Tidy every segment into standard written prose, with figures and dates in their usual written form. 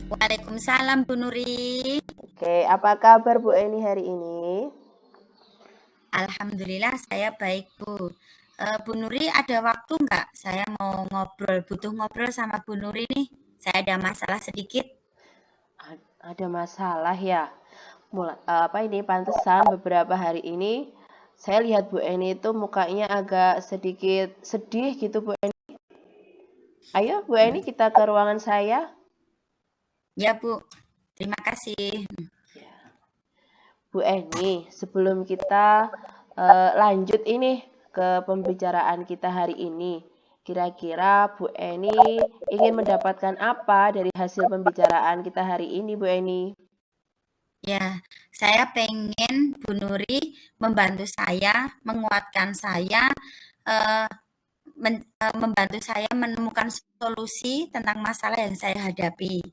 Waalaikumsalam Bu Nuri. Oke, apa kabar Bu Eni hari ini? Alhamdulillah saya baik Bu. Bu Nuri ada waktu nggak? Saya mau butuh ngobrol sama Bu Nuri nih. Saya ada masalah sedikit. Ada masalah ya? Apa ini pantesan beberapa hari ini saya lihat Bu Eni itu mukanya agak sedikit sedih gitu Bu Eni. Ayo Bu Eni kita ke ruangan saya. Ya Bu, terima kasih. Bu Eni, sebelum kita lanjut ini ke pembicaraan kita hari ini, kira-kira Bu Eni ingin mendapatkan apa dari hasil pembicaraan kita hari ini Bu Eni? Ya, saya pengen Bu Nuri membantu saya, menguatkan saya, eh, membantu saya menemukan solusi tentang masalah yang saya hadapi.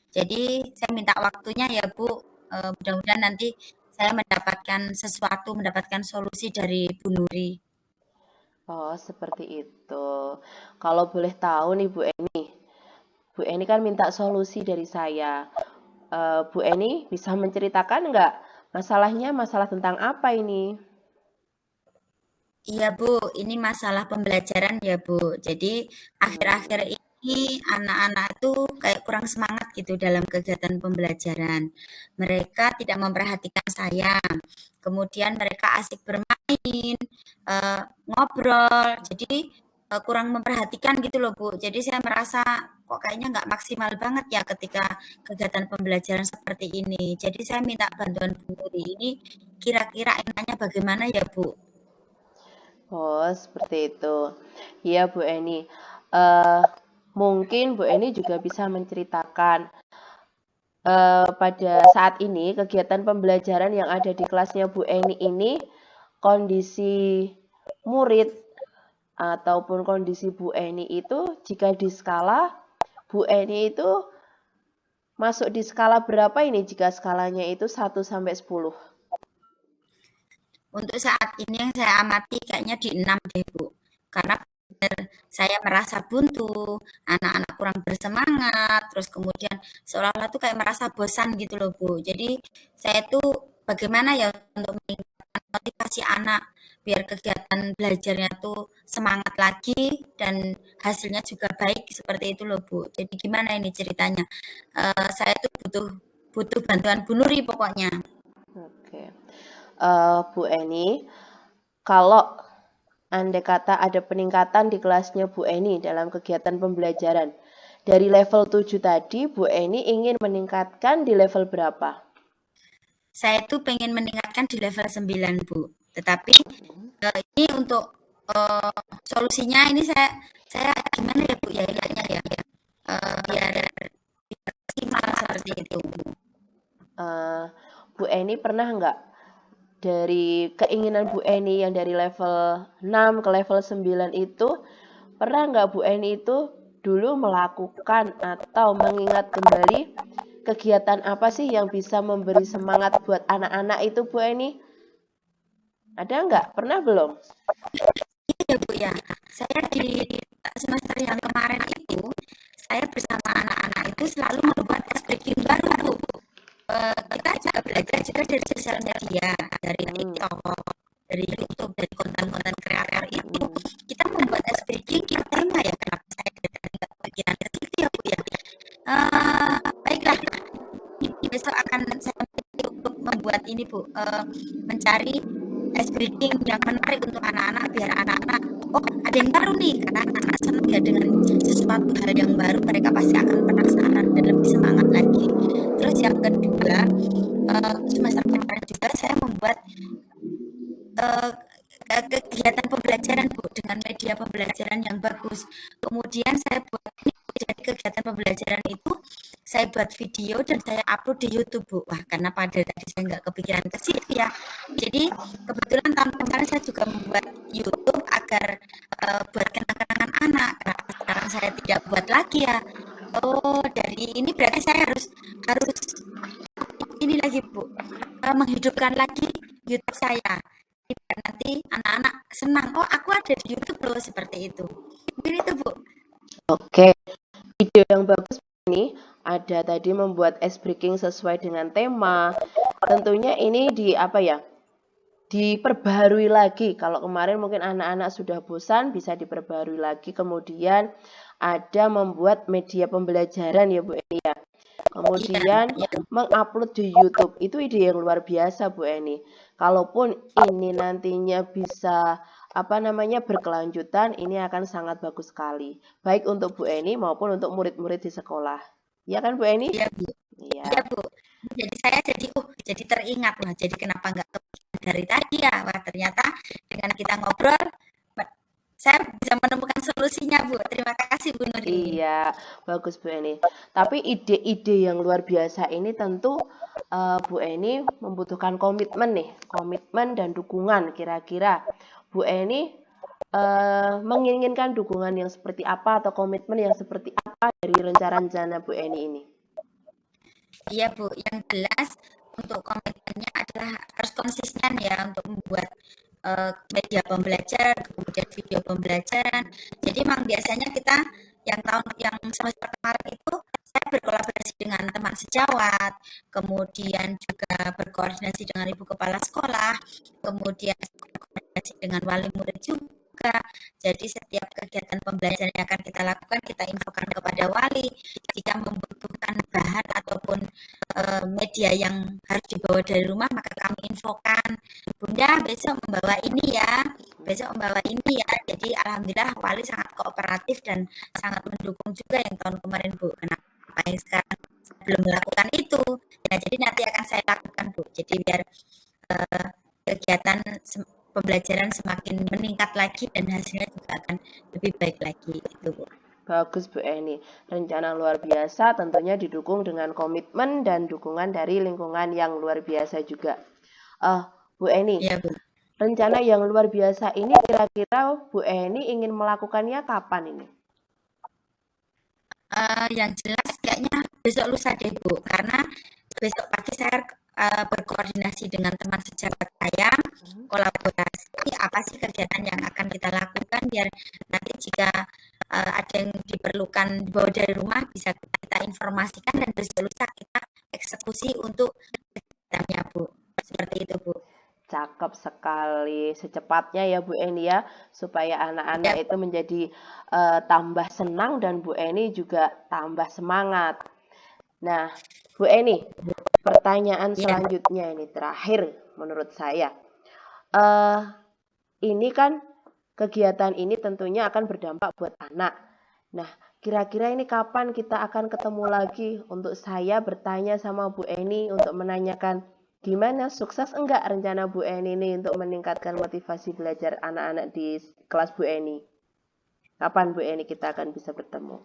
Jadi saya minta waktunya ya Bu, mudah-mudahan nanti saya mendapatkan solusi dari Bu Nuri. Oh, seperti itu. Kalau boleh tahu nih Bu Eni kan minta solusi dari saya. Bu Eni bisa menceritakan nggak masalahnya masalah tentang apa ini? Iya Bu, ini masalah pembelajaran ya Bu. Jadi akhir-akhir Hmm, ini anak-anak itu kayak kurang semangat gitu dalam kegiatan pembelajaran. Mereka tidak memperhatikan saya. Kemudian mereka asik bermain, ngobrol. Jadi kurang memperhatikan gitu loh Bu. Jadi saya merasa kok kayaknya nggak maksimal banget ya ketika kegiatan pembelajaran seperti ini. Jadi saya minta bantuan Bu Nuri ini kira-kira enaknya bagaimana ya Bu? oh, seperti itu. Iya, Bu Eni. Eh, Mungkin Bu Eni juga bisa menceritakan pada saat ini kegiatan pembelajaran yang ada di kelasnya Bu Eni ini kondisi murid ataupun kondisi Bu Eni itu jika di skala Bu Eni itu masuk di skala berapa ini jika skalanya itu 1 sampai 10? Untuk saat ini yang saya amati kayaknya di 6 deh, Bu. Karena saya merasa buntu, anak-anak kurang bersemangat, terus kemudian seolah-olah tuh kayak merasa bosan gitu loh, Bu. Jadi saya tuh bagaimana ya untuk meningkatkan motivasi anak biar kegiatan belajarnya tuh semangat lagi dan hasilnya juga baik seperti itu loh, Bu. Jadi gimana ini ceritanya? Saya tuh butuh butuh bantuan Bu Nuri pokoknya. Oke. Bu Eni, kalau andai kata ada peningkatan di kelasnya Bu Eni dalam kegiatan pembelajaran, dari level 7 tadi, Bu Eni ingin meningkatkan di level berapa? Saya tuh pengen meningkatkan di level 9 Bu. Tetapi ini untuk eh, solusinya ini saya gimana ya Bu ya enaknya ya biar maksimal seperti itu. Eh, Bu Eni pernah nggak dari keinginan Bu Eni yang dari level 6 ke level 9 itu, pernah nggak Bu Eni itu dulu melakukan atau mengingat kembali kegiatan apa sih yang bisa memberi semangat buat anak-anak itu Bu Eni? Ada nggak? Pernah belum? Iya Bu ya, saya di semester yang kemarin itu saya bersama anak-anak itu selalu membuat SPG baru Bu. Kita juga belajar juga dari sosial media, dari Hmm, TikTok, dari YouTube, dari konten-konten kreator itu hmm. kita membuat SPG tema ya kenapa saya dari nggak kepikiran ke situ ya Bu ya. Baiklah, besok akan saya untuk membuat ini Bu, mencari ice breaking yang menarik untuk anak-anak biar anak-anak oh ada yang baru nih karena anak-anak senang ya dengan sesuatu hal yang baru mereka pasti akan penasaran dan lebih semangat lagi. Terus yang kedua semester kemarin juga saya membuat eh, kegiatan pembelajaran Bu dengan media pembelajaran yang bagus. Kemudian saya buat ini jadi kegiatan pembelajaran itu saya buat video dan saya upload di YouTube Bu. Wah, karena pada tadi saya nggak kepikiran ke situ ya. Jadi kebetulan tahun kemarin saya juga membuat YouTube agar buat kenang-kenangan anak. Karena sekarang saya tidak buat lagi ya. Oh, dari ini berarti saya harus harus ini lagi Bu, menghidupkan lagi YouTube saya. Biar nanti anak-anak senang, oh aku ada di YouTube loh, seperti itu. Mungkin itu Bu. Oke, video yang bagus ini ada tadi membuat ice breaking sesuai dengan tema. Tentunya ini diperbarui lagi. Kalau kemarin mungkin anak-anak sudah bosan, bisa diperbarui lagi. Kemudian ada membuat media pembelajaran ya Bu Eni ya. Kemudian mengupload di YouTube. Itu ide yang luar biasa Bu Eni. Kalaupun ini nantinya bisa berkelanjutan, ini akan sangat bagus sekali. Baik untuk Bu Eni maupun untuk murid-murid di sekolah. Ya kan Bu Eni? Iya Bu. Iya. Iya Bu. Jadi saya jadi teringat lah. Jadi kenapa nggak dari tadi ya? Wah ternyata dengan kita ngobrol, saya bisa menemukan solusinya Bu. Terima kasih Bu Nuri. Iya, bagus Bu Eni. Tapi ide-ide yang luar biasa ini tentu Bu Eni membutuhkan komitmen dan dukungan. Kira-kira Bu Eni menginginkan dukungan yang seperti apa atau komitmen yang seperti apa dari rencana-rencana Bu Eni ini? Iya Bu, yang jelas untuk komitmennya adalah harus konsisten ya untuk membuat media pembelajaran, kemudian video pembelajaran. Jadi memang biasanya kita yang semester kemarin itu saya berkolaborasi dengan teman sejawat, kemudian juga berkoordinasi dengan ibu kepala sekolah, kemudian berkoordinasi dengan wali murid juga. Jadi setiap kegiatan pembelajaran yang akan kita lakukan kita infokan kepada wali. Jika membutuhkan bahan ataupun media yang harus dibawa dari rumah, maka kami infokan, Bunda besok membawa ini ya, besok membawa ini ya. Jadi alhamdulillah wali sangat kooperatif dan sangat mendukung juga yang tahun kemarin Bu. Kenapa yang sekarang belum melakukan itu? Nah jadi nanti akan saya lakukan Bu. Jadi biar kegiatan pembelajaran semakin meningkat lagi dan hasilnya juga akan lebih baik lagi itu Bu. Bagus Bu Eni, rencana luar biasa tentunya didukung dengan komitmen dan dukungan dari lingkungan yang luar biasa juga. Bu Eni, ya, Bu. Rencana yang luar biasa ini kira-kira Bu Eni ingin melakukannya kapan ini? Yang jelas kayaknya besok lusa deh Bu, karena besok pagi saya berkoordinasi dengan teman sejawat saya, kolaborasi apa sih kegiatan yang akan kita lakukan biar nanti jika ada yang diperlukan dibawa dari rumah bisa kita informasikan dan besok lusa kita eksekusi untuk kegiatannya Bu. Seperti itu Bu. Cakep sekali, secepatnya ya Bu Eni ya, supaya anak-anak itu menjadi tambah senang dan Bu Eni juga tambah semangat. Nah, Bu Eni, pertanyaan selanjutnya ini terakhir menurut saya. Ini kan kegiatan ini tentunya akan berdampak buat anak. Nah, kira-kira ini kapan kita akan ketemu lagi untuk saya bertanya sama Bu Eni untuk menanyakan gimana sukses enggak rencana Bu Eni ini untuk meningkatkan motivasi belajar anak-anak di kelas Bu Eni? Kapan Bu Eni kita akan bisa bertemu?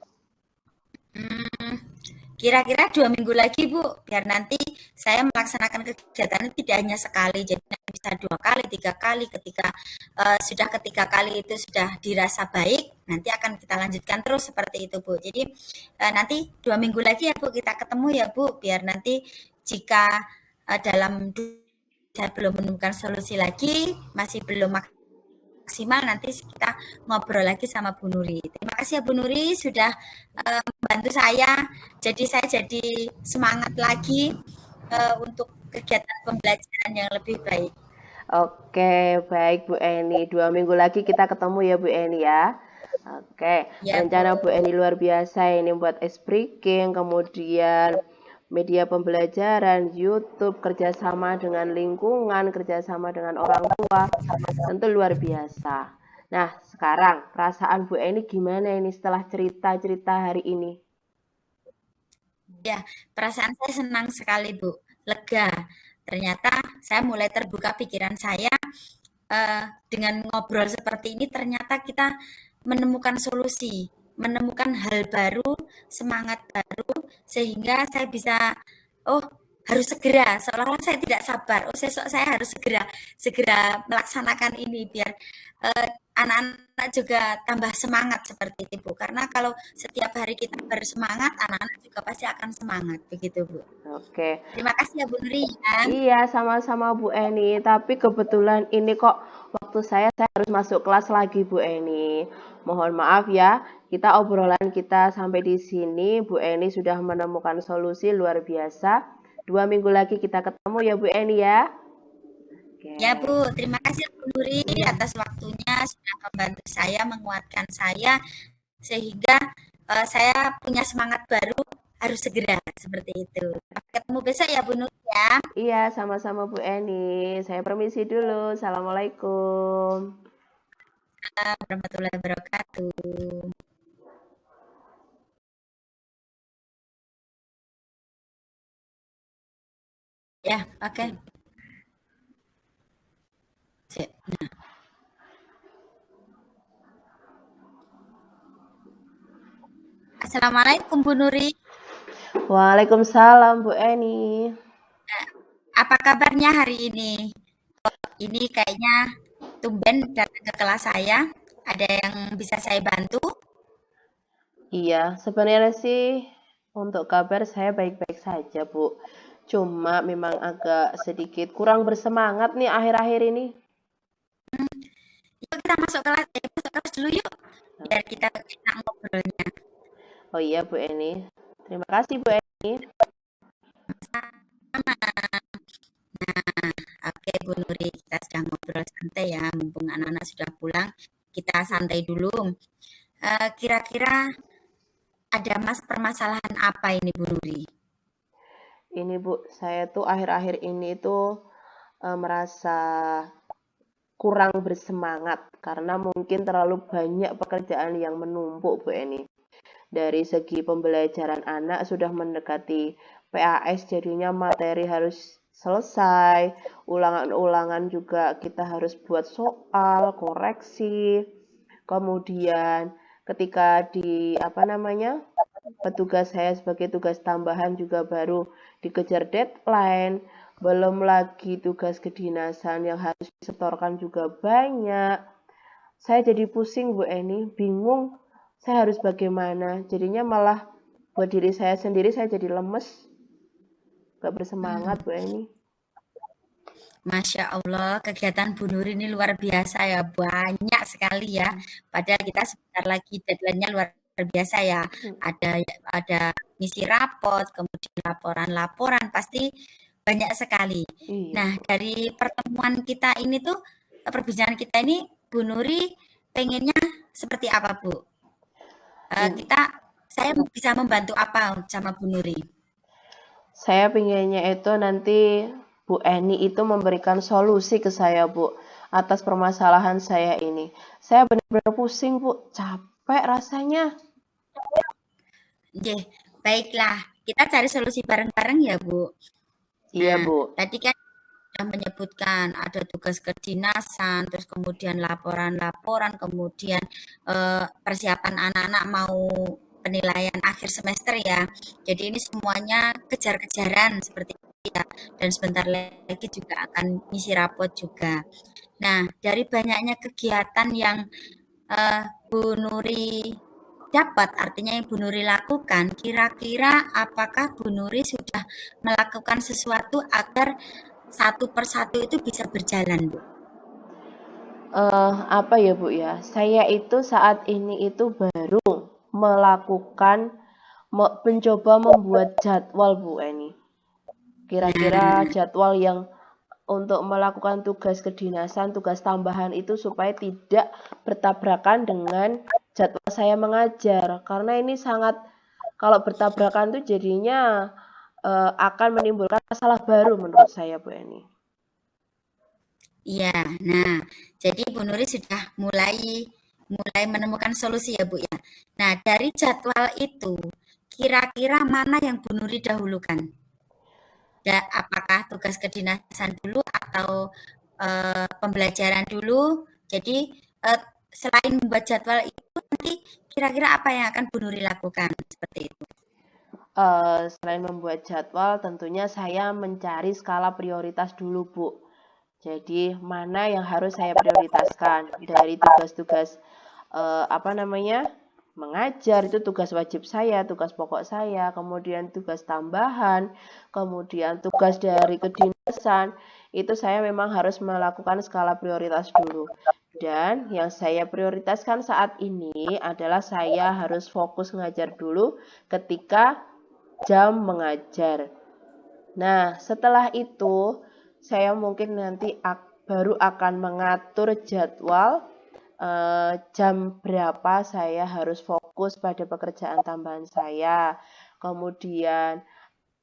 Kira-kira 2 minggu lagi Bu, biar nanti saya melaksanakan kegiatan tidak hanya sekali, jadi bisa 2 kali, 3 kali. Ketika sudah ketiga kali itu sudah dirasa baik, nanti akan kita lanjutkan terus seperti itu Bu. Jadi nanti 2 minggu lagi ya Bu kita ketemu ya Bu, biar nanti jika dalam saya belum menemukan solusi lagi, masih belum maksimal, nanti kita ngobrol lagi sama Bu Nuri. Terima kasih ya Bu Nuri sudah membantu saya. Jadi saya jadi semangat lagi untuk kegiatan pembelajaran yang lebih baik. Oke, baik Bu Eni. 2 minggu lagi kita ketemu ya Bu Eni ya. Oke, Ya, rencana Bu Eni luar biasa ini buat ice breaking, kemudian media pembelajaran, YouTube, kerjasama dengan lingkungan, kerjasama dengan orang tua, tentu luar biasa. Nah, sekarang perasaan Bu Eni gimana ini setelah cerita-cerita hari ini? Ya, perasaan saya senang sekali Bu, lega. Ternyata saya mulai terbuka pikiran saya dengan ngobrol seperti ini. Ternyata kita menemukan solusi, menemukan hal baru, semangat baru, sehingga saya bisa, oh harus segera, seolah-olah saya tidak sabar, oh besok saya harus segera melaksanakan ini biar anak-anak juga tambah semangat seperti itu, Bu. Karena kalau setiap hari kita bersemangat, anak-anak juga pasti akan semangat, begitu, Bu. Oke. Terima kasih ya Bu Nuri ya. Iya, sama-sama Bu Eni. Tapi kebetulan ini kok waktu saya harus masuk kelas lagi Bu Eni. Mohon maaf ya, obrolan kita sampai di sini. Bu Eni sudah menemukan solusi luar biasa. 2 minggu lagi kita ketemu ya Bu Eni ya. Ya Oke. Bu, terima kasih Bu Nuri atas waktunya sudah membantu saya, menguatkan saya sehingga saya punya semangat baru harus segera seperti itu. Sampai ketemu besok ya Bu Nuri ya. Iya, sama-sama Bu Eni. Saya permisi dulu. Assalamualaikum. Warahmatullahi wabarakatuh. Ya, oke. Sip. Nah. Assalamualaikum Bu Nuri. Waalaikumsalam Bu Eni. Apa kabarnya hari ini? Ini kayaknya tumben datang ke kelas saya. Ada yang bisa saya bantu? Iya, sebenarnya sih untuk kabar saya baik-baik saja, Bu. Cuma memang agak sedikit kurang bersemangat nih akhir-akhir ini. Yuk kita masuk kelas dulu yuk. Biar kita enak ngobrolnya. Oh iya, Bu Eni. Terima kasih, Bu Eni. Oke Bu Nuri, kita sedang ngobrol santai ya. Mumpung anak-anak sudah pulang, kita santai dulu. Kira-kira ada permasalahan apa ini Bu Nuri? Ini, Bu, saya tuh akhir-akhir ini tuh merasa kurang bersemangat karena mungkin terlalu banyak pekerjaan yang menumpuk, Bu Eni. Dari segi pembelajaran anak sudah mendekati PAS, jadinya materi harus selesai, ulangan-ulangan juga kita harus buat soal, koreksi, kemudian ketika di petugas saya sebagai tugas tambahan juga baru dikejar deadline, belum lagi tugas kedinasan yang harus disetorkan juga banyak. Saya jadi pusing Bu Eni, bingung saya harus bagaimana. Jadinya malah buat diri saya sendiri saya jadi lemes, gak bersemangat Bu Eni. Masya Allah, kegiatan Bu Nuri ini luar biasa ya, banyak sekali ya. Padahal kita sebentar lagi deadline-nya luar biasa ya. Ada misi rapot, kemudian laporan-laporan, pasti banyak sekali. Iya. Nah, dari pertemuan kita ini tuh, perbincangan kita ini, Bu Nuri pengennya seperti apa, Bu? In, Saya bisa membantu apa sama Bu Nuri? saya pinginnya itu nanti Bu Eni itu memberikan solusi ke saya Bu atas permasalahan saya ini. Saya benar-benar pusing Bu, capek rasanya. Oke, baiklah. Kita cari solusi bareng-bareng ya, Bu. Iya Nah, Bu. tadi kan sudah menyebutkan ada tugas kedinasan, terus kemudian laporan-laporan, kemudian persiapan anak-anak mau penilaian akhir semester ya. Jadi ini semuanya kejar-kejaran seperti itu ya. Dan sebentar lagi juga akan ngisi rapot juga. Nah, dari banyaknya kegiatan yang Bu Nuri dapat, artinya yang Bu Nuri lakukan, kira-kira apakah Bu Nuri sudah melakukan sesuatu agar satu persatu itu bisa berjalan, Bu? Apa ya Bu ya? Saya itu saat ini itu baru melakukan mencoba membuat jadwal Bu Eni. Kira-kira Nah, jadwal yang untuk melakukan tugas kedinasan, tugas tambahan itu supaya tidak bertabrakan dengan jadwal saya mengajar. Karena ini sangat kalau bertabrakan tuh jadinya akan menimbulkan masalah baru menurut saya Bu Eni. iya. Nah, jadi Bu Nuri sudah mulai mulai menemukan solusi ya, Bu ya. Nah, dari jadwal itu, kira-kira mana yang Bu Nuri dahulukan? Apakah tugas kedinasan dulu atau pembelajaran dulu? Jadi selain membuat jadwal itu nanti kira-kira apa yang akan Bu Nuri lakukan seperti itu? Selain membuat jadwal, tentunya saya mencari skala prioritas dulu Bu. Jadi mana yang harus saya prioritaskan dari tugas-tugas mengajar itu tugas wajib saya, tugas pokok saya, kemudian tugas tambahan, kemudian tugas dari kedinasan, itu saya memang harus melakukan skala prioritas dulu. Dan yang saya prioritaskan saat ini adalah saya harus fokus ngajar dulu ketika jam mengajar. Nah, setelah itu saya mungkin nanti baru akan mengatur jadwal jam berapa saya harus fokus pada pekerjaan tambahan saya. Kemudian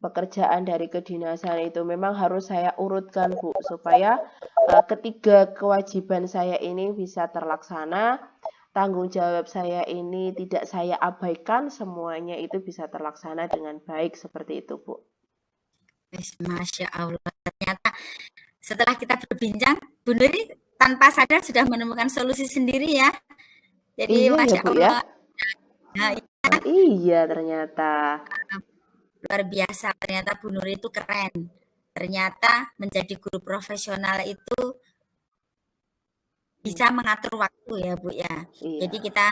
pekerjaan dari kedinasan itu memang harus saya urutkan, Bu, supaya ketiga kewajiban saya ini bisa terlaksana, tanggung jawab saya ini tidak saya abaikan, semuanya itu bisa terlaksana dengan baik seperti itu, Bu. Masya Allah, ternyata setelah kita berbincang, Bu Nuri tanpa sadar sudah menemukan solusi sendiri ya. Jadi Iya ya, Masya Bu ya. Allah, nah, Oh, iya ternyata. luar biasa. Ternyata Bu Nuri itu keren. Ternyata menjadi guru profesional itu bisa mengatur waktu ya Bu ya. Jadi Iya. kita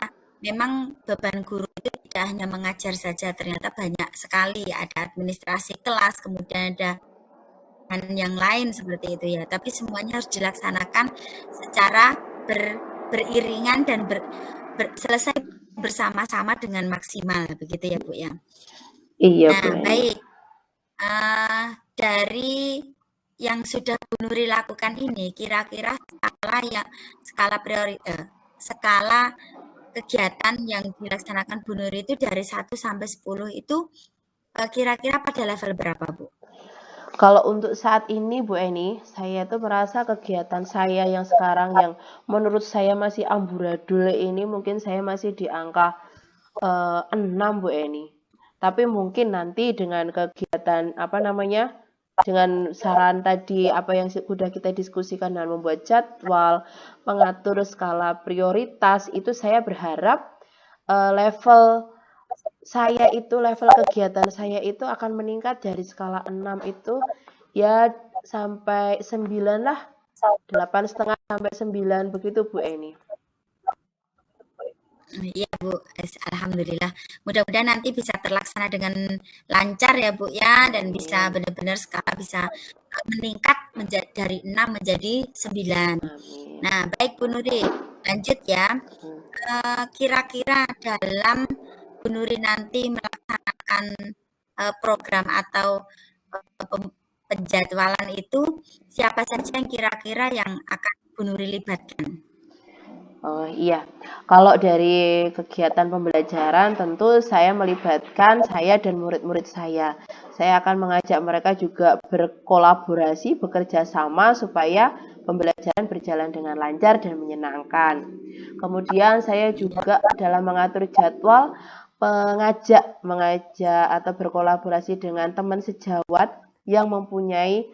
memang beban guru itu tidak hanya mengajar saja, ternyata banyak sekali, ada administrasi kelas, kemudian ada yang lain seperti itu ya. Tapi semuanya harus dilaksanakan secara beriringan dan selesai bersama-sama dengan maksimal begitu ya Bu ya. Iya, Bu Nah, Eni. baik. Dari yang sudah Bu Nuri lakukan ini, kira-kira skala kegiatan yang dilaksanakan Bu Nuri itu dari 1 sampai 10 itu kira-kira pada level berapa, Bu? Kalau untuk saat ini, Bu Eni, saya tuh merasa kegiatan saya yang sekarang yang menurut saya masih amburadul ini mungkin saya masih di angka 6, Bu Eni. Tapi mungkin nanti dengan kegiatan dengan saran tadi apa yang sudah kita diskusikan dan membuat jadwal, mengatur skala prioritas, itu saya berharap level kegiatan saya itu akan meningkat dari skala 6 itu ya sampai 9 lah, 8,5 sampai 9 begitu Bu Eni. Iya Bu, alhamdulillah. Mudah-mudahan nanti bisa terlaksana dengan lancar ya Bu ya, dan bisa benar-benar skala bisa meningkat dari 6 menjadi 9. Amin. Nah, baik Bu Nuri, lanjut ya. Kira-kira dalam Bu Nuri nanti melaksanakan program atau penjadwalan itu, siapa saja yang kira-kira yang akan Bu Nuri libatkan? Oh iya, kalau dari kegiatan pembelajaran tentu saya melibatkan saya dan murid-murid saya. Saya akan mengajak mereka juga berkolaborasi, bekerja sama supaya pembelajaran berjalan dengan lancar dan menyenangkan. Kemudian saya juga dalam mengatur jadwal mengajak atau berkolaborasi dengan teman sejawat yang mempunyai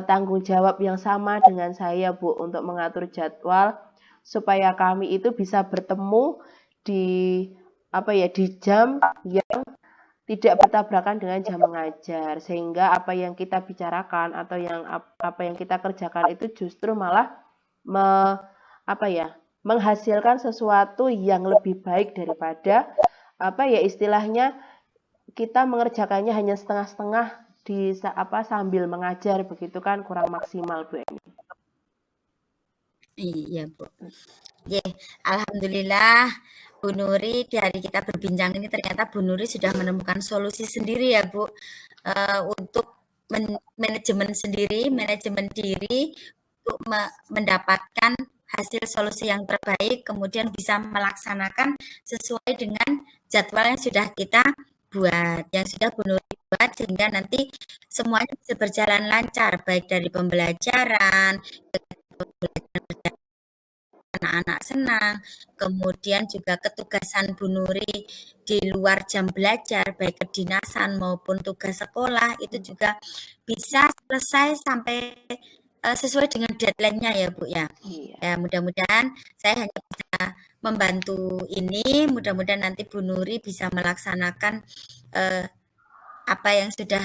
tanggung jawab yang sama dengan saya, Bu, untuk mengatur jadwal supaya kami itu bisa bertemu di di jam yang tidak bertabrakan dengan jam mengajar, sehingga apa yang kita bicarakan atau apa yang kita kerjakan itu justru malah me, menghasilkan sesuatu yang lebih baik daripada istilahnya kita mengerjakannya hanya setengah-setengah sambil mengajar, begitu kan kurang maksimal, Bu Eni. Iya Bu. Alhamdulillah Bu Nuri, dari kita berbincang ini ternyata Bu Nuri sudah menemukan solusi sendiri ya Bu, untuk manajemen diri untuk mendapatkan hasil solusi yang terbaik, kemudian bisa melaksanakan sesuai dengan jadwal yang sudah kita buat, yang sudah Bu Nuri buat, sehingga nanti semuanya bisa berjalan lancar, baik dari pembelajaran, anak-anak senang, kemudian juga ketugasan Bu Nuri di luar jam belajar, baik kedinasan maupun tugas sekolah, itu juga bisa selesai sampai sesuai dengan deadline-nya ya Bu ya. Iya. Ya mudah-mudahan saya hanya bisa membantu ini, mudah-mudahan nanti Bu Nuri bisa melaksanakan apa yang sudah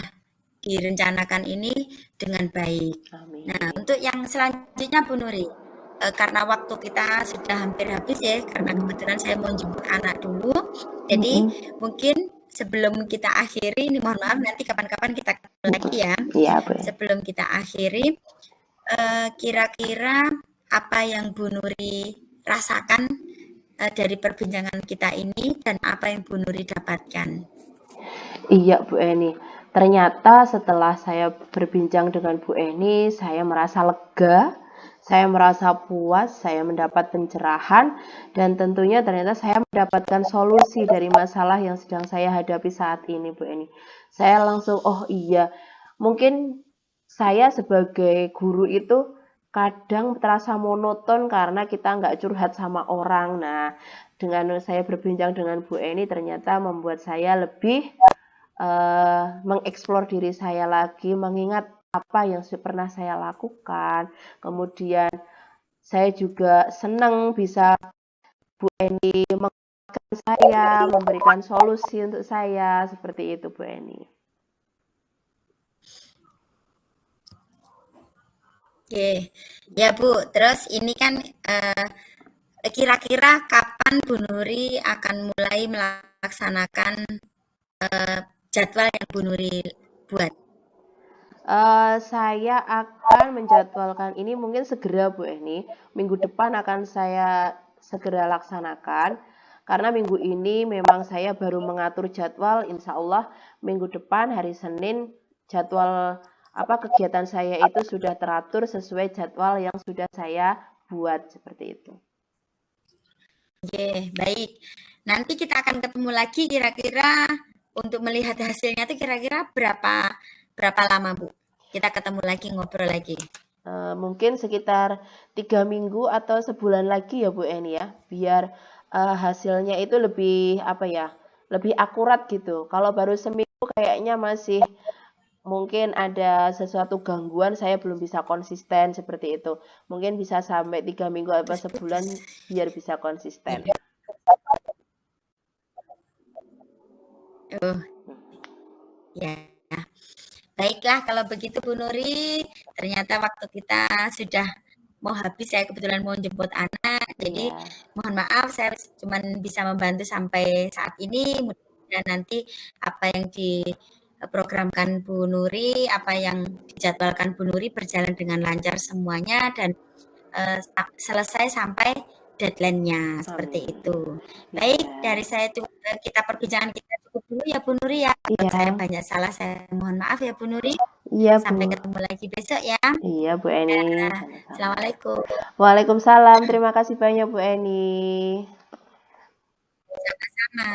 direncanakan ini dengan baik. Amin. Nah, untuk yang selanjutnya Bu Nuri, karena waktu kita sudah hampir habis ya, karena kebetulan saya mau jemput anak dulu. Jadi mungkin sebelum kita akhiri, ini mohon maaf nanti kapan-kapan kita ketemu lagi ya. Iya, Bu. Sebelum kita akhiri, kira-kira apa yang Bu Nuri rasakan dari perbincangan kita ini dan apa yang Bu Nuri dapatkan? Iya, Bu Eni. Ternyata setelah saya berbincang dengan Bu Eni, saya merasa lega, saya merasa puas, saya mendapat pencerahan, dan tentunya ternyata saya mendapatkan solusi dari masalah yang sedang saya hadapi saat ini, Bu Eni. Saya langsung, oh iya, mungkin saya sebagai guru itu kadang terasa monoton karena kita nggak curhat sama orang. Nah, dengan saya berbincang dengan Bu Eni ternyata membuat saya lebih mengeksplor diri saya lagi, mengingat apa yang pernah saya lakukan. Kemudian saya juga senang bisa Bu Eni mengingatkan saya, memberikan solusi untuk saya, seperti itu Bu Eni. Oke, ya Bu. Terus ini kan kira-kira kapan Bu Nuri akan mulai melaksanakan jadwal yang Bu Nuri buat? Saya akan menjadwalkan ini mungkin segera Bu Eni. Minggu depan akan saya segera laksanakan. Karena minggu ini memang saya baru mengatur jadwal, insya Allah minggu depan hari Senin jadwal kegiatan saya itu sudah teratur sesuai jadwal yang sudah saya buat seperti itu. Oke, baik. Nanti kita akan ketemu lagi kira-kira untuk melihat hasilnya itu kira-kira berapa lama Bu? Kita ketemu lagi ngobrol lagi. Mungkin sekitar 3 minggu atau sebulan lagi ya Bu Eni ya, biar hasilnya itu lebih lebih akurat gitu. Kalau baru seminggu kayaknya masih mungkin ada sesuatu gangguan, saya belum bisa konsisten seperti itu. Mungkin bisa sampai 3 minggu atau sebulan biar bisa konsisten. Oh, ya. Baiklah kalau begitu Bu Nuri, ternyata waktu kita sudah mau habis, saya kebetulan mau jemput anak. Jadi Iya. mohon maaf saya cuma bisa membantu sampai saat ini. Mudah-mudahan nanti apa yang diprogramkan Bu Nuri, apa yang dijadwalkan Bu Nuri berjalan dengan lancar semuanya dan selesai sampai deadline-nya seperti Amin. itu. Baik, Iya. dari saya kita perbincangan kita cukup dulu ya Bu Nuri ya. Iya. Saya banyak salah, saya mohon maaf ya Bu Nuri. Iya, Bu. Sampai ketemu lagi besok ya. Iya, Bu Eni. Sama-sama. Assalamualaikum. Waalaikumsalam. Terima kasih banyak Bu Eni. Sama-sama.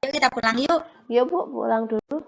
Yuk kita pulang yuk. Yuk Bu, pulang dulu.